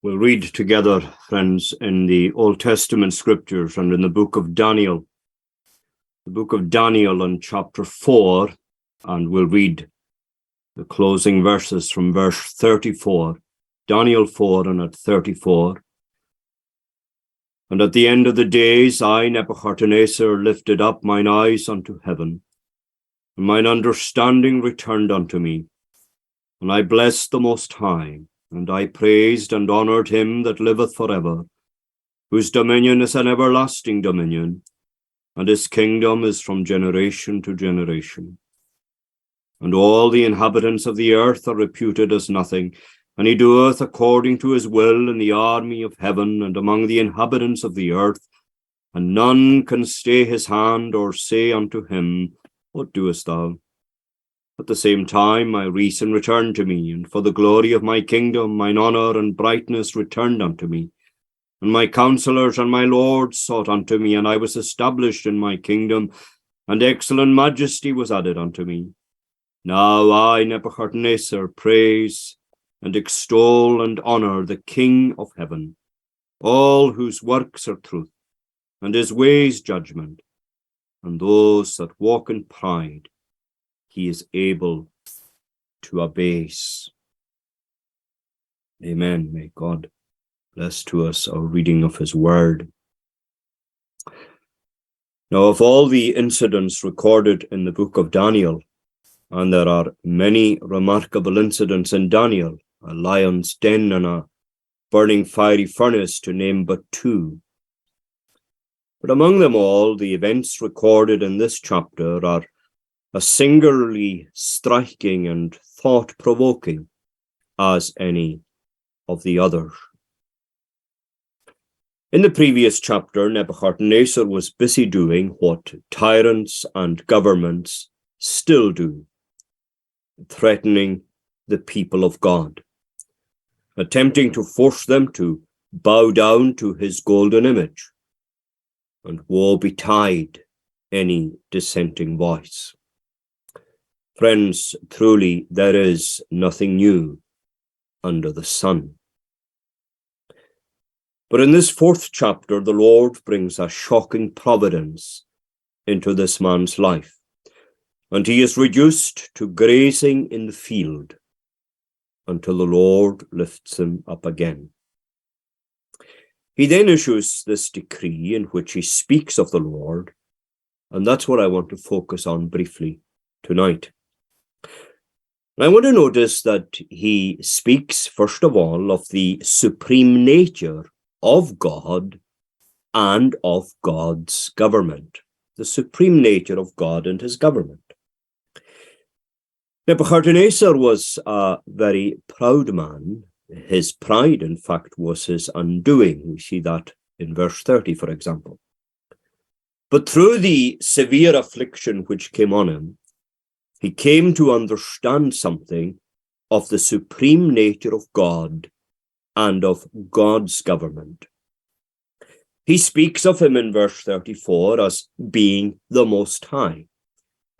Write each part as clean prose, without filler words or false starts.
We'll read together, friends, in the Old Testament scriptures and in the book of Daniel. The book of Daniel in chapter 4, and we'll read the closing verses from verse 34. Daniel 4 and at 34. And at the end of the days, I, Nebuchadnezzar, lifted up mine eyes unto heaven, and mine understanding returned unto me. And I blessed the Most High, and I praised and honoured him that liveth forever, whose dominion is an everlasting dominion, and his kingdom is from generation to generation. And all the inhabitants of the earth are reputed as nothing, and he doeth according to his will in the army of heaven and among the inhabitants of the earth, and none can stay his hand or say unto him, What doest thou? At the same time my reason returned to me, and for the glory of my kingdom mine honour and brightness returned unto me. And my counsellors and my lords sought unto me, and I was established in my kingdom, and excellent majesty was added unto me. Now I, Nebuchadnezzar, praise and extol and honour the King of heaven, all whose works are truth, and his ways judgment, and those that walk in pride he is able to abase. Amen. May God bless to us our reading of his word. Now, of all the incidents recorded in the book of Daniel, and there are many remarkable incidents in Daniel, a lion's den and a burning fiery furnace, to name but two. But among them all, the events recorded in this chapter are as singularly striking and thought-provoking as any of the others. In the previous chapter, Nebuchadnezzar was busy doing what tyrants and governments still do, threatening the people of God, attempting to force them to bow down to his golden image, and woe betide any dissenting voice. Friends, truly there is nothing new under the sun. But in this fourth chapter, the Lord brings a shocking providence into this man's life, and he is reduced to grazing in the field until the Lord lifts him up again. He then issues this decree in which he speaks of the Lord, and that's what I want to focus on briefly tonight. I want to notice that he speaks, first of all, of the supreme nature of God and of God's government, the supreme nature of God and his government. Nebuchadnezzar was a very proud man. His pride, in fact, was his undoing. We see that in verse 30, for example. But through the severe affliction which came on him, he came to understand something of the supreme nature of God and of God's government. He speaks of him in verse 34 as being the Most High,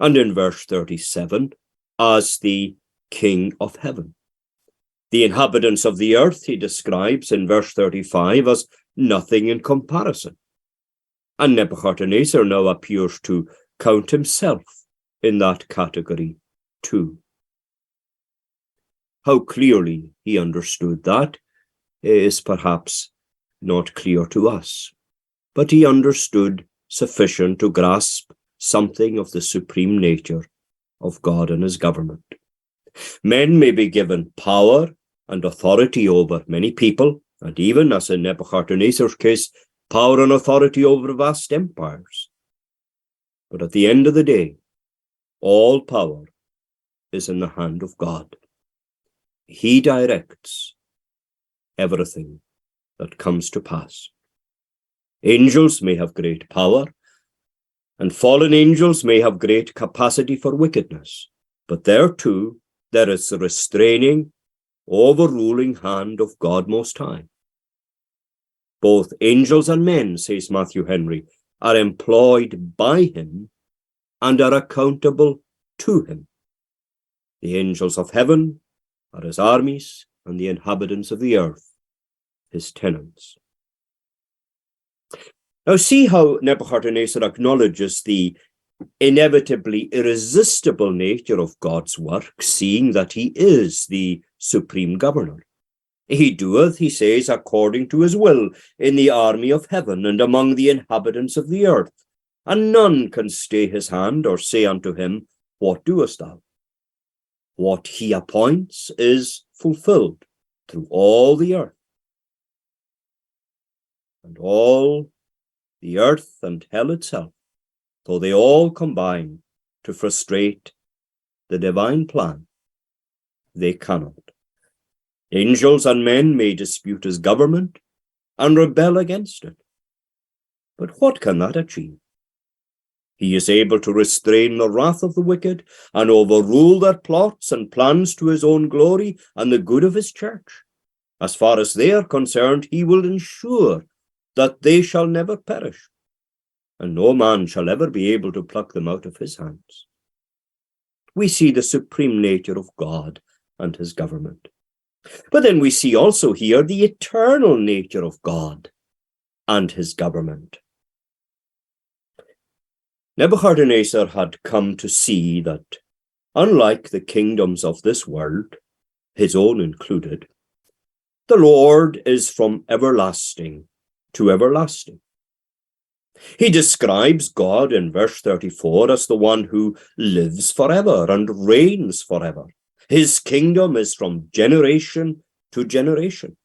and in verse 37 as the King of heaven. The inhabitants of the earth he describes in verse 35 as nothing in comparison. And Nebuchadnezzar now appears to count himself in that category too. How clearly he understood that is perhaps not clear to us, but he understood sufficient to grasp something of the supreme nature of God and his government. Men may be given power and authority over many people, and even, as in Nebuchadnezzar's case, power and authority over vast empires. But at the end of the day, all power is in the hand of God. He directs everything that comes to pass. Angels may have great power, and fallen angels may have great capacity for wickedness, but there too, there is the restraining, overruling hand of God Most High. Both angels and men, says Matthew Henry, are employed by him and are accountable to him. The angels of heaven are his armies, and the inhabitants of the earth his tenants. Now see how Nebuchadnezzar acknowledges the inevitably irresistible nature of God's work, seeing that he is the supreme governor. He doeth, he says, according to his will in the army of heaven and among the inhabitants of the earth, and none can stay his hand or say unto him, What doest thou? What he appoints is fulfilled through all the earth. And all the earth and hell itself, though they all combine to frustrate the divine plan, they cannot. Angels and men may dispute his government and rebel against it. But what can that achieve? He is able to restrain the wrath of the wicked and overrule their plots and plans to his own glory and the good of his church. As far as they are concerned, he will ensure that they shall never perish, and no man shall ever be able to pluck them out of his hands. We see the supreme nature of God and his government. But then we see also here the eternal nature of God and his government. Nebuchadnezzar had come to see that, unlike the kingdoms of this world, his own included, the Lord is from everlasting to everlasting. He describes God in verse 34 as the one who lives forever and reigns forever. His kingdom is from generation to generation.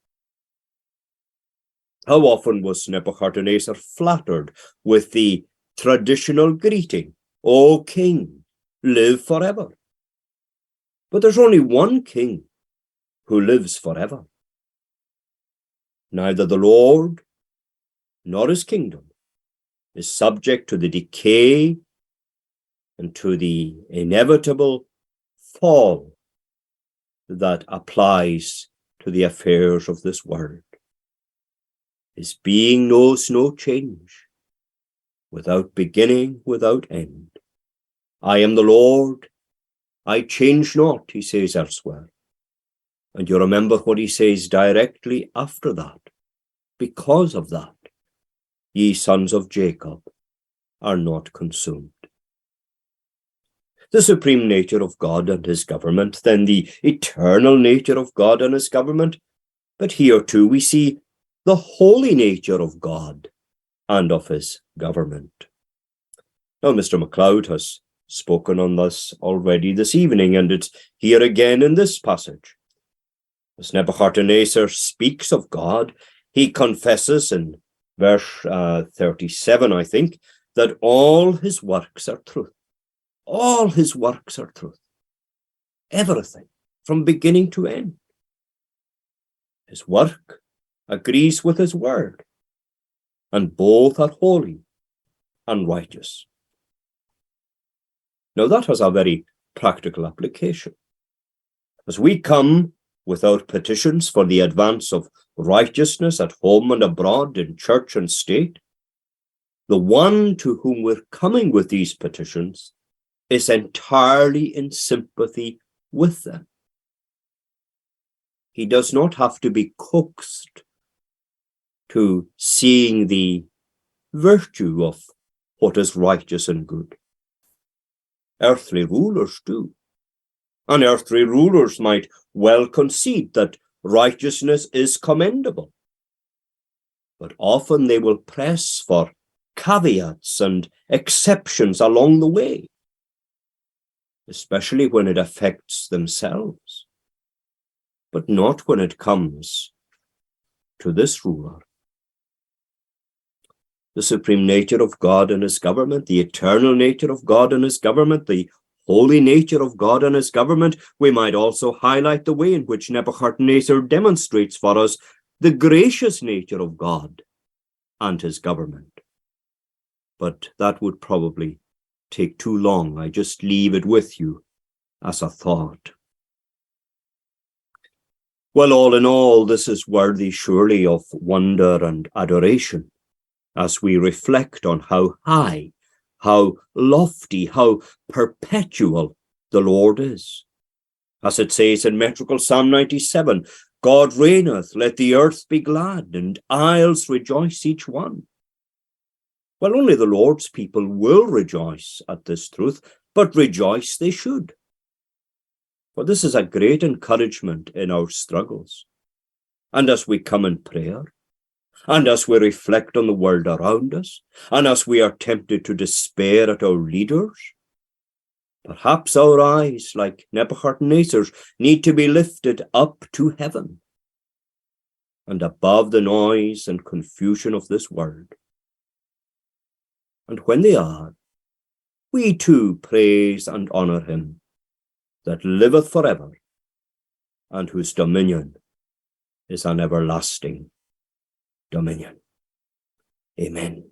How often was Nebuchadnezzar flattered with the traditional greeting, O King, live forever. But there's only one King who lives forever. Neither the Lord nor his kingdom is subject to the decay and to the inevitable fall that applies to the affairs of this world. His being knows no change, without beginning, without end. I am the Lord, I change not, he says elsewhere. And you remember what he says directly after that. Because of that, ye sons of Jacob are not consumed. The supreme nature of God and his government, then the eternal nature of God and his government. But here too we see the holy nature of God and of his government. Now, Mr. MacLeod has spoken on this already this evening, and it's here again in this passage. As Nebuchadnezzar speaks of God, he confesses in verse 37, I think, that all his works are truth. All his works are truth. Everything, from beginning to end. His work agrees with his word, and both are holy and righteous. Now that has a very practical application. As we come with our petitions for the advance of righteousness at home and abroad, in church and state, the one to whom we're coming with these petitions is entirely in sympathy with them. He does not have to be coaxed to seeing the virtue of what is righteous and good. Earthly rulers do. And earthly rulers might well concede that righteousness is commendable. But often they will press for caveats and exceptions along the way, especially when it affects themselves, but not when it comes to this ruler. The supreme nature of God and his government, the eternal nature of God and his government, the holy nature of God and his government. We might also highlight the way in which Nebuchadnezzar demonstrates for us the gracious nature of God and his government. But that would probably take too long. I just leave it with you as a thought. Well, all in all, this is worthy surely of wonder and adoration as we reflect on how high, how lofty, how perpetual the Lord is. As it says in metrical Psalm 97, God reigneth, let the earth be glad, and isles rejoice each one. Well, only the Lord's people will rejoice at this truth, but rejoice they should. For this is a great encouragement in our struggles. And as we come in prayer, and as we reflect on the world around us, and as we are tempted to despair at our leaders, perhaps our eyes, like Nebuchadnezzar's, need to be lifted up to heaven and above the noise and confusion of this world. And when they are, we too praise and honor him that liveth forever, and whose dominion is an everlasting dominion. Amen.